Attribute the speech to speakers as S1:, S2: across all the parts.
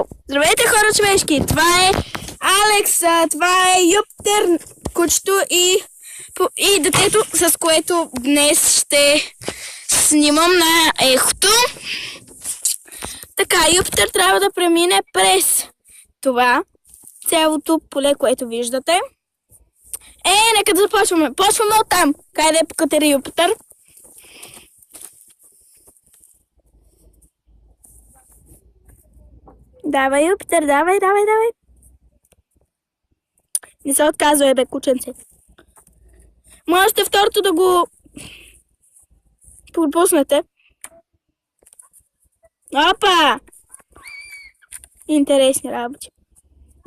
S1: Здравейте, хора човешки! Това е Алекс, това е Юпитер, кучето и детето, с което днес ще снимам на ехото. Така, Юпитер трябва да премине през това цялото поле, което виждате. Нека да започваме. Почваме оттам. Хайде, покатери Юпитер. Давай, Юпитер, давай. Не се отказвай, бе, кученце. Можете второто да го пропуснете. Опа! Интересни работи.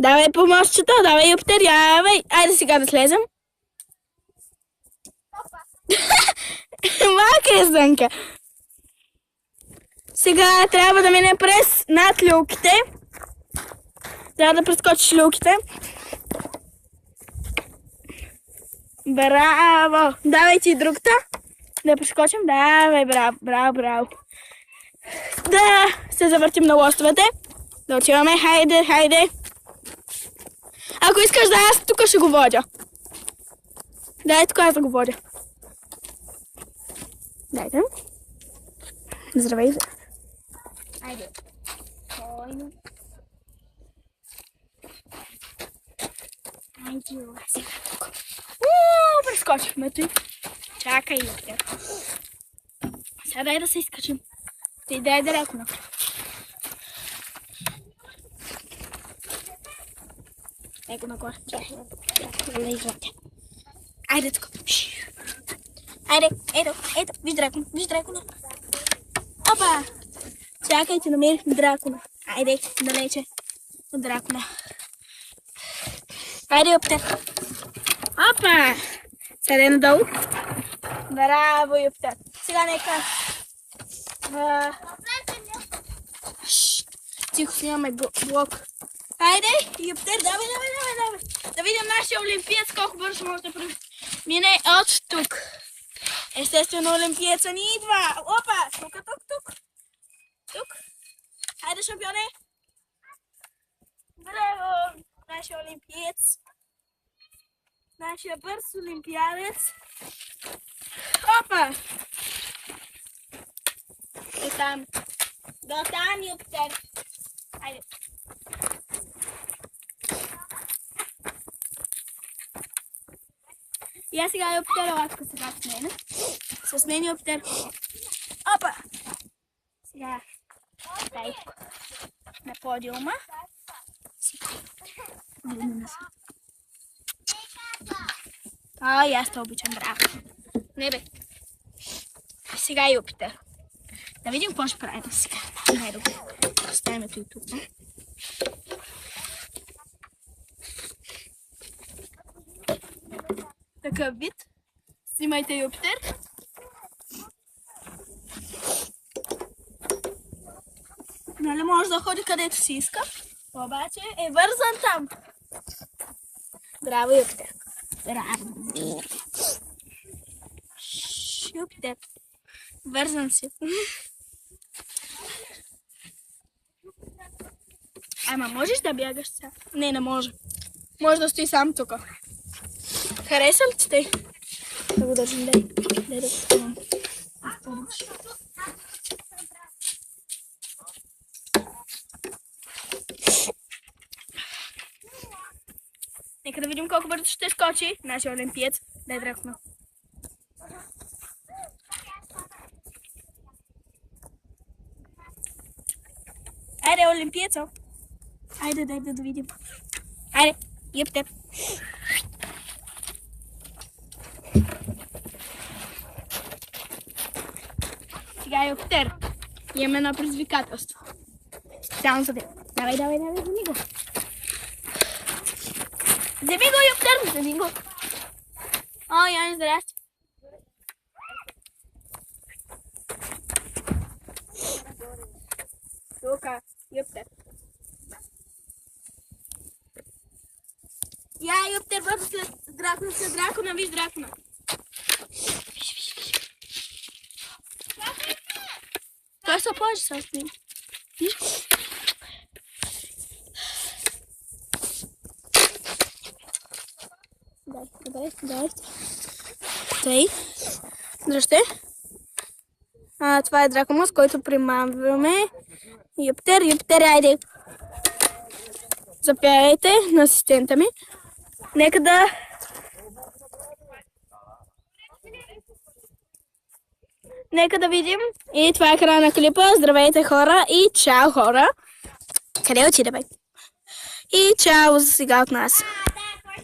S1: Давай по мостчето, давай, Юпитер, давай. Айде сега да слезем. Малка е Сънка. Сега трябва да мине през над люките. Трябва да прескочиш люките. Браво! Давай ти другата. Да прескочим. Давай, браво. Да се завъртим на лостовете. Да отиваме. Хайде. Ако искаш да, аз тук ще го водя. Дай тук аз да го водя. Дайте. Здравей. Айде. Спокойно. Айде, сега тук. Прескочихме ти. Чакай, Юпитер. Сега дай да се изкачим. Ти дай далеко на. Дай го нагоре. Айде тук. Айде, ето. Виж дракона. Опа! Чакайте, намерихме дракона. Айде, далече от дракона. Айде, Юпитер. Опа! Седе надолу. Браво, Юпитер. Сега нека... Тихо, снимаме блок. Айде, Юпитер, давай. Да видим нашия олимпиец колко бързо може да мине от тук. Естествено, олимпиеца ни идва. Опа! Тук. Хайде, шампионе. Браво! Нашия олимпиец. Нашия бърз олимпиадец. Опа! До там, Юпитер. Хайде. И аз сега Юпитер, ласка сега с мен. С мен, Юпитер. Опа! Сега дай на подиума. И аз те обичам, браво. Не бе. Сега Юпитер. Да видим какво ще правим сега. Най-добре. Оставим и тук. Такъв вид. Снимайте Юпитер. Нали може да ходи където си иска, обаче е вързан там. Браво, Юпитер. Браво. Юпитер. Вързан си. Ама можеш да бягаш сега? Не може. Може да стои сам тук. Хареса ли ти те? Да го държим, дай да го. Нека да видим колко бързо ще скочи нашия олимпиец. Дай дракона. Айде, олимпиецо. Айде, дай да видим. Айде, Юпитер. Сега Юпитер. Имаме едно предизвикателство. Специално за теб. Давай, вземи го. Вземи го, Юпитер, вземи го. Яни, здрасти. Тука, Юпитер. Юпитер, бързо след дракона, виж дракона. Той се плаче с него. Виж? дай. Тъй. Здрасти. Това е Дракомос, който примамваме. Юпитер, айде. Запявайте на асистента ми. Нека да видим. И това е края на клипа. Здравейте, хора, и чао, хора. Къде отиде, бе? И чао за сега от нас.